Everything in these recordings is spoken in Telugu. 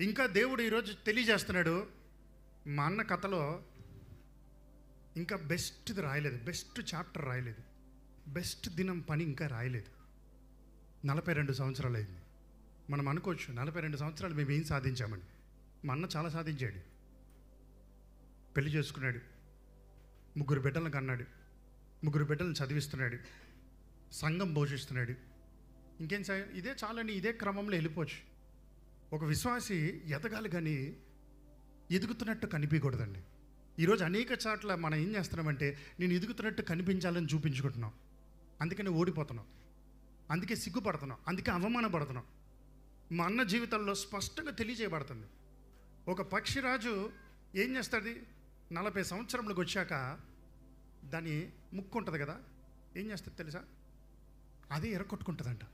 ఇంకా దేవుడు ఈరోజు తెలియజేస్తున్నాడు, మా అన్న కథలో ఇంకా బెస్ట్ది రాయలేదు, బెస్ట్ చాప్టర్ రాయలేదు, బెస్ట్ దినం పని ఇంకా రాయలేదు. 42 సంవత్సరాలు అయింది. మనం అనుకోవచ్చు 42 సంవత్సరాలు మేము ఏం సాధించామని. మా అన్న చాలా సాధించాడు. పెళ్లి చేసుకున్నాడు, 3 బిడ్డలను కన్నాడు, 3 బిడ్డలను చదివిస్తున్నాడు, సంఘం పోషిస్తున్నాడు. ఇంకేం ఇదే చాలని ఇదే క్రమంలో వెళ్ళిపోవచ్చు. ఒక విశ్వాసి ఎదగాలి కానీ ఎదుగుతున్నట్టు కనిపించకూడదండి. ఈరోజు అనేక చోట్ల మనం ఏం చేస్తున్నామంటే నేను ఎదుగుతున్నట్టు కనిపించాలని చూపించుకుంటున్నాం. అందుకని ఓడిపోతున్నాం, అందుకే సిగ్గుపడుతున్నాం, అందుకే అవమానపడుతున్నాం. మా అన్న జీవితంలో స్పష్టంగా తెలియజేయబడుతుంది. ఒక పక్షిరాజు ఏం చేస్తుంది, 40 సంవత్సరంలోకి వచ్చాక దాని ముక్కు ఉంటుంది కదా, ఏం చేస్తుంది తెలుసా? అదే ఎర్రకొట్టుకుంటుందంట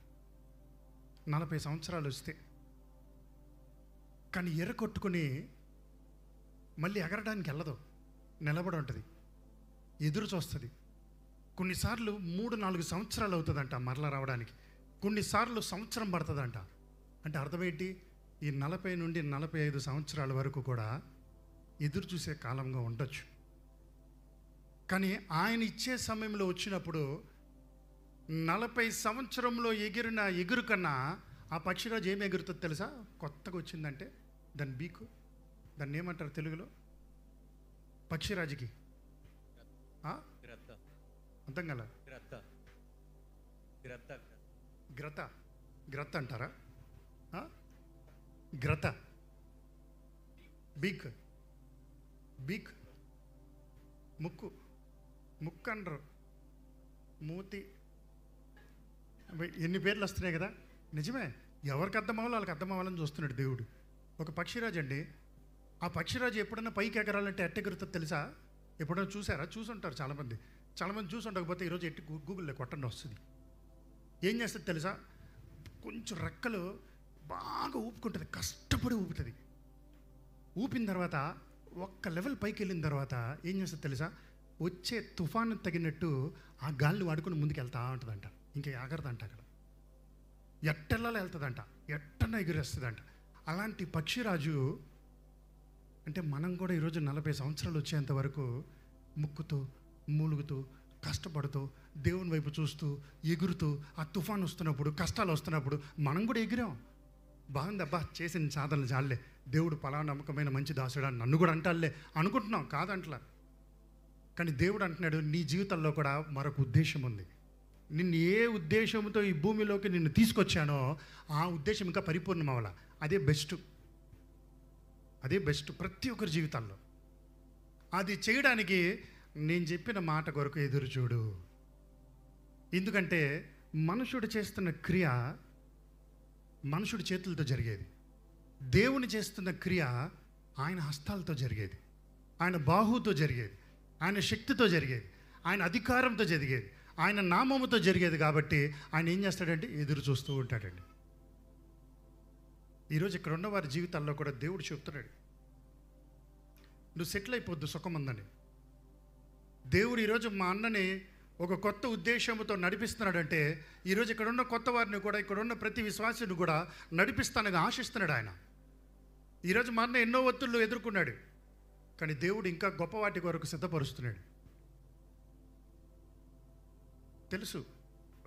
40 సంవత్సరాలు వస్తే. కానీ ఎర్రకొట్టుకుని మళ్ళీ ఎగరడానికి వెళ్ళదు, నిలబడి ఉంటుంది, ఎదురు చూస్తుంది. కొన్నిసార్లు 3-4 సంవత్సరాలు అవుతుందంట మరలా రావడానికి, కొన్నిసార్లు సంవత్సరం పడుతుందంట. అంటే అర్థమేంటి? ఈ 40 నుండి 45 సంవత్సరాల వరకు కూడా ఎదురు చూసే కాలంగా ఉండొచ్చు. కానీ ఆయన ఇచ్చే సమయంలో వచ్చినప్పుడు 40 సంవత్సరంలో ఎగిరిన ఎగురు కన్నా ఆ పక్షిరాజు ఏమి ఎగురుతుంది తెలుసా? కొత్తగా వచ్చిందంటే దాని బీకు, దాన్ని ఏమంటారు తెలుగులో? పక్షిరాజుకి అర్థం కల గ్రత, గ్రత అంటారా? గ్రత, బీక్, బీక్, ముక్కు, ముక్కు అంటారు, మూతి, ఎన్ని పేర్లు వస్తున్నాయి కదా. నిజమే, ఎవరికి అర్థం అవ్వాలో వాళ్ళకి అర్థం అవ్వాలని చూస్తున్నాడు దేవుడు. ఒక పక్షిరాజు అండి, ఆ పక్షిరాజు ఎప్పుడైనా పైకి ఎగరాలంటే ఎట్టెగురుతుంది తెలుసా? ఎప్పుడైనా చూసారా? చూసుంటారు చాలామంది చూసి ఉండకపోతే ఈరోజు ఎట్టి గూగుల్లో కొట్టండి వస్తుంది. ఏం చేస్తుంది తెలుసా? కొంచెం రెక్కలు బాగా ఊపుకుంటుంది, కష్టపడి ఊపుతుంది. ఊపిన తర్వాత ఒక్క లెవెల్ పైకి వెళ్ళిన తర్వాత ఏం చేస్తుంది తెలుసా? వచ్చే తుఫాను తగినట్టు ఆ గాలిని వాడుకుని ముందుకు వెళ్తా ఉంటుందంట. ఇంకా ఆగరదంట, అక్కడ ఎట్టెల్లా వెళ్తుందంట, ఎట్టన్నా ఎగురేస్తుందంట. అలాంటి పక్షిరాజు అంటే మనం కూడా ఈరోజు 40 సంవత్సరాలు వచ్చేంత వరకు ముక్కుతూ మూలుగుతూ కష్టపడుతూ దేవుని వైపు చూస్తూ ఎగురుతూ ఆ తుఫాను వస్తున్నప్పుడు కష్టాలు వస్తున్నప్పుడు మనం కూడా ఎగిరాం. బాగుంది, అబ్బా చేసిన సాధనలు చాలే, దేవుడు పలానా నమ్మకమైన మంచి దాసుడు అని నన్ను కూడా అంటాలే అనుకుంటున్నాం, కాదంటలా. కానీ దేవుడు అంటున్నాడు నీ జీవితంలో కూడా మరొక ఉద్దేశం ఉంది. నిన్ను ఏ ఉద్దేశంతో ఈ భూమిలోకి నిన్ను తీసుకొచ్చానో ఆ ఉద్దేశం ఇంకా పరిపూర్ణం అవ్వాల. అదే బెస్ట్, అదే బెస్ట్ ప్రతి ఒక్కరి జీవితాల్లో. అది చేయడానికి నేను చెప్పిన మాట కొరకు ఎదురు చూడు. ఎందుకంటే మనుషుడు చేస్తున్న క్రియ మనుషుడి చేతులతో జరిగేది, దేవుని చేస్తున్న క్రియ ఆయన హస్తాలతో జరిగేది, ఆయన బాహుతో జరిగేది, ఆయన శక్తితో జరిగేది, ఆయన అధికారంతో జరిగేది, ఆయన నామముతో జరిగేది. కాబట్టి ఆయన ఏం చేస్తాడంటే ఎదురు చూస్తూ ఉంటాడండి. ఈరోజు ఇక్కడ ఉన్న వారి జీవితాల్లో కూడా దేవుడు చెప్తున్నాడు, నువ్వు సెటిల్ అయిపోద్దు సుఖముందని. దేవుడు ఈరోజు మా అన్నని ఒక కొత్త ఉద్దేశంతో నడిపిస్తున్నాడంటే ఈరోజు ఇక్కడ ఉన్న కొత్త వారిని కూడా, ఇక్కడ ఉన్న ప్రతి విశ్వాసిని కూడా నడిపిస్తానని ఆశిస్తున్నాడు ఆయన. ఈరోజు మా అన్న ఎన్నో ఒత్తిళ్ళు ఎదుర్కొన్నాడు, కానీ దేవుడు ఇంకా గొప్ప వాటి కొరకు సిద్ధపరుస్తున్నాడు. తెలుసు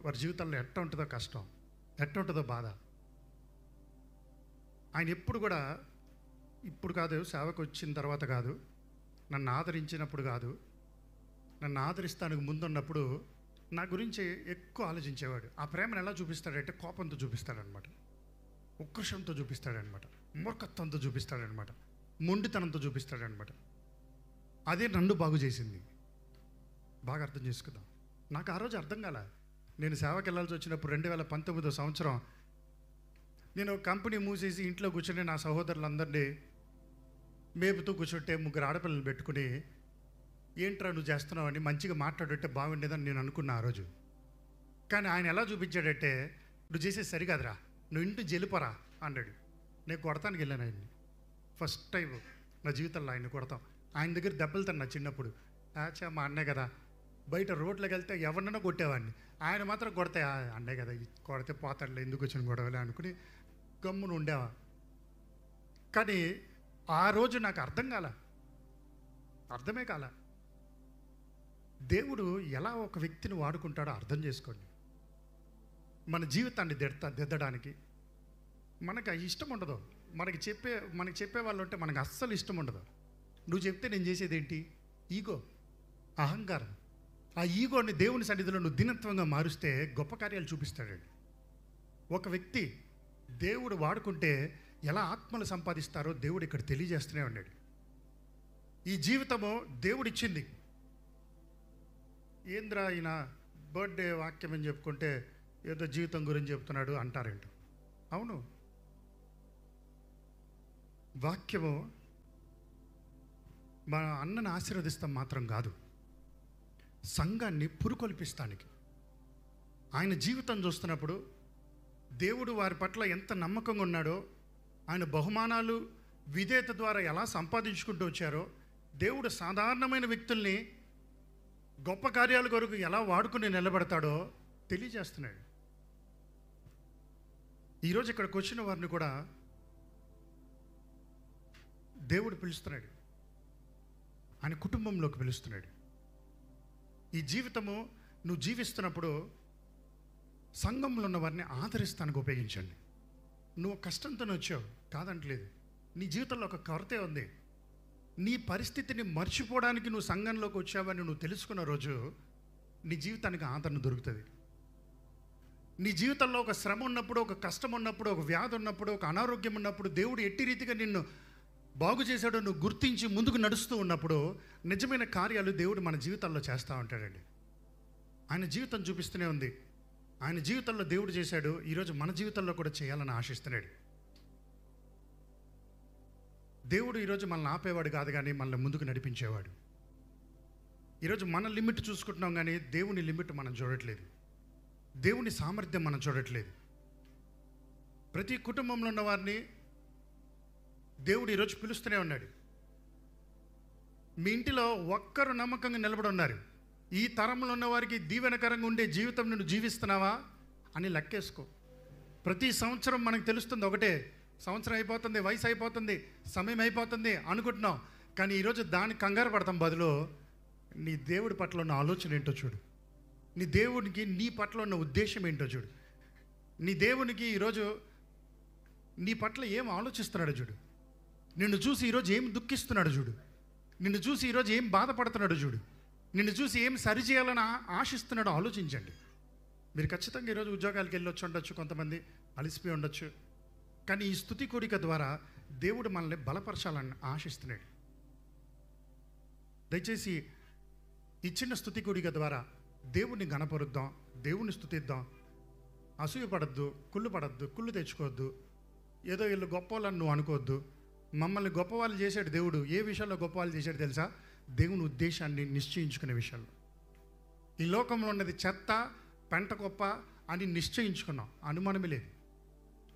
వారి జీవితంలో ఎట్ట ఉంటుందో కష్టం, ఎట్ట ఉంటుందో బాధ. ఆయన ఎప్పుడు కూడా, ఇప్పుడు కాదు, సేవకు వచ్చిన తర్వాత కాదు, నన్ను ఆదరించినప్పుడు కాదు, నన్ను ఆదరిస్తానికి ముందున్నప్పుడు నా గురించి ఎక్కువ ఆలోచించేవాడు. ఆ ప్రేమను ఎలా చూపిస్తాడంటే కోపంతో చూపిస్తాడనమాట, ఉక్రోషంతో చూపిస్తాడనమాట, మూర్ఖత్వంతో చూపిస్తాడనమాట, మొండితనంతో చూపిస్తాడనమాట. అదే నన్ను బాగు చేసింది. బాగా అర్థం చేసుకుందాం. నాకు ఆ రోజు అర్థం కాల. నేను సేవకి వెళ్ళాల్సి వచ్చినప్పుడు 2019 సంవత్సరం నేను కంపెనీ మూసేసి ఇంట్లో కూర్చొని నా సహోదరులందరినీ మేపుతూ కూర్చుంటే 3 ఆడపిల్లలు పెట్టుకుని ఏంట్రా నువ్వు చేస్తున్నావు అని మంచిగా మాట్లాడుంటే బాగుండేదని నేను అనుకున్నా ఆ రోజు. కానీ ఆయన ఎలా చూపించాడంటే నువ్వు చేసేది సరికాదురా, నువ్వు ఇంటి జెలిపరా అన్నాడు. నేను కొడతానికి వెళ్ళాను ఆయన్ని. ఫస్ట్ టైం నా జీవితంలో ఆయన్ని కొడతాం. ఆయన దగ్గర దెబ్బలు తిన్నా చిన్నప్పుడు. ఆచా మా అన్నే కదా, బయట రోడ్లోకి వెళ్తే ఎవరినైనా కొట్టేవాడిని, ఆయన మాత్రం కొడితే అన్నే కదా కొడితే పోతాడులే, ఎందుకు వచ్చిన గొడవలే అనుకుని గమ్మున ఉండేవా. కానీ ఆ రోజు నాకు అర్థమే కాల. దేవుడు ఎలా ఒక వ్యక్తిని వాడుకుంటాడో అర్థం చేసుకోండి. మన జీవితాన్ని దిద్దడానికి మనకు ఇష్టం ఉండదు. మనకి చెప్పే వాళ్ళు ఉంటే మనకు అస్సలు ఇష్టం ఉండదు. నువ్వు చెప్తే నేను చేసేది ఏంటి? ఈగో, అహంకారం. ఆ ఈగోని దేవుని సన్నిధిలో నువ్వు దినత్వంగా మారుస్తే గొప్ప కార్యాలు చూపిస్తాడండి. ఒక వ్యక్తి దేవుడు వాడుకుంటే ఎలా ఆత్మలు సంపాదిస్తారో దేవుడు ఇక్కడ తెలియజేస్తూనే ఉన్నాడు. ఈ జీవితము దేవుడిచ్చింది. ఏంద్రా ఈయన బర్త్డే వాక్యం అని చెప్పుకుంటే ఏదో జీవితం గురించి చెప్తున్నాడు అంటారేంటో. అవును, వాక్యము మన అన్నను ఆశీర్వదిస్తాం మాత్రం కాదు, సంఘాన్ని పురుకొల్పిస్తానికి. ఆయన జీవితం చూస్తున్నప్పుడు దేవుడు వారి పట్ల ఎంత నమ్మకంగా ఉన్నాడో, ఆయన బహుమానాలు విధేయత ద్వారా ఎలా సంపాదించుకుంటూ వచ్చారో, దేవుడు సాధారణమైన వ్యక్తుల్ని గొప్ప కార్యాల కొరకు ఎలా వాడుకుని నిలబెడతాడో తెలియజేస్తున్నాడు. ఈరోజు ఇక్కడికి వచ్చిన వారిని కూడా దేవుడు పిలుస్తున్నాడు, ఆయన కుటుంబంలోకి పిలుస్తున్నాడు. ఈ జీవితము నువ్వు జీవిస్తున్నప్పుడు సంఘంలో ఉన్న వారిని ఆదరిస్తానికి ఉపయోగించండి. నువ్వు కష్టంతోనే వచ్చావు కాదంటలేదు, నీ జీవితంలో ఒక కొరతే ఉంది. నీ పరిస్థితిని మర్చిపోవడానికి నువ్వు సంఘంలోకి వచ్చావని నువ్వు తెలుసుకున్న రోజు నీ జీవితానికి ఆదరణ దొరుకుతుంది. నీ జీవితంలో ఒక శ్రమ ఉన్నప్పుడు, ఒక కష్టం ఉన్నప్పుడు, ఒక వ్యాధి ఉన్నప్పుడు, ఒక అనారోగ్యం ఉన్నప్పుడు, దేవుడు ఎట్టి రీతిగా నిన్ను బాగు చేశాడో నువ్వు గుర్తించి ముందుకు నడుస్తూ ఉన్నప్పుడు నిజమైన కార్యాలు దేవుడు మన జీవితాల్లో చేస్తూ ఉంటాడండి. ఆయన జీవితం చూపిస్తూనే ఉంది. ఆయన జీవితంలో దేవుడు చేశాడు, ఈరోజు మన జీవితంలో కూడా చేయాలని ఆశిస్తున్నాడు. దేవుడు ఈరోజు మనల్ని ఆపేవాడు కాదు, కానీ మనల్ని ముందుకు నడిపించేవాడు. ఈరోజు మన లిమిట్ చూసుకుంటున్నాం, కానీ దేవుని లిమిట్ మనం చూడట్లేదు. దేవుని సామర్థ్యం మనం చూడట్లేదు. ప్రతి కుటుంబంలో ఉన్న వారిని దేవుడు ఈరోజు పిలుస్తూనే ఉన్నాడు. మీ ఇంటిలో ఒక్కరు నమ్మకంగా నిలబడి ఉన్నారు. ఈ తరంలో ఉన్న వారికి దీవెనకరంగా ఉండే జీవితం నువ్వు జీవిస్తున్నావా అని లెక్కేసుకో. ప్రతి సంవత్సరం మనకు తెలుస్తుంది ఒకటే, సంవత్సరం అయిపోతుంది, వయసు అయిపోతుంది, సమయం అయిపోతుంది అనుకుంటున్నాం. కానీ ఈరోజు దానికి కంగారు పడతాం బదులు నీ దేవుడి పట్ల ఉన్న ఆలోచన ఏంటో చూడు. నీ దేవునికి నీ పట్ల ఉన్న ఉద్దేశం ఏంటో చూడు. నీ దేవునికి ఈరోజు నీ పట్ల ఏం ఆలోచిస్తున్నాడో చూడు. నిన్ను చూసి ఈరోజు ఏం దుఃఖిస్తున్నాడు చూడు. నిన్ను చూసి ఈరోజు ఏం బాధపడుతున్నాడు చూడు. నిన్ను చూసి ఏం సరిచేయాలని ఆశిస్తున్నాడో ఆలోచించండి. మీరు ఖచ్చితంగా ఈరోజు ఉద్యోగాలకు వెళ్ళి వచ్చి ఉండొచ్చు, కొంతమంది అలసిపోయి ఉండొచ్చు. కానీ ఈ స్తుతి కోరిక ద్వారా దేవుడు మనల్ని బలపరచాలని ఆశిస్తున్నాడు. దయచేసి ఈ చిన్న స్తుతి కోరిక ద్వారా దేవుణ్ణి గణపరుద్దాం, దేవుణ్ణి స్తుతిద్దాం. అసూయ పడద్దు, కుళ్ళు తెచ్చుకోవద్దు. ఏదో వీళ్ళు గొప్పవాళ్ళని నువ్వు అనుకోవద్దు. మమ్మల్ని గొప్పవాళ్ళు చేశాడు దేవుడు. ఏ విషయాల్లో గొప్పవాళ్ళు చేశాడు తెలుసా? దేవుని ఉద్దేశాన్ని నిశ్చయించుకునే విషయాల్లో. ఈ లోకంలో ఉన్నది చెత్త, పెంట గొప్ప అని నిశ్చయించుకున్నాం, అనుమానమే లేదు.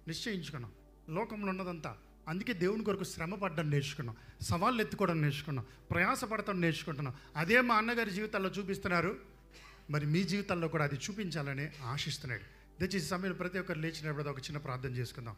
నిశ్చయించుకున్నాం లోకంలో ఉన్నదంతా. అందుకే దేవుని కొరకు శ్రమ పడ్డం నేర్చుకున్నాం, సవాళ్ళు ఎత్తుకోవడం నేర్చుకున్నాం, ప్రయాసపడటం నేర్చుకుంటున్నాం. అదే మా అన్నగారి జీవితాల్లో చూపిస్తున్నారు, మరి మీ జీవితాల్లో కూడా అది చూపించాలని ఆశిస్తున్నాడు. దయచేసి సమయంలో ప్రతి ఒక్కరు లేచినప్పుడు ఒక చిన్న ప్రార్థన చేసుకుందాం.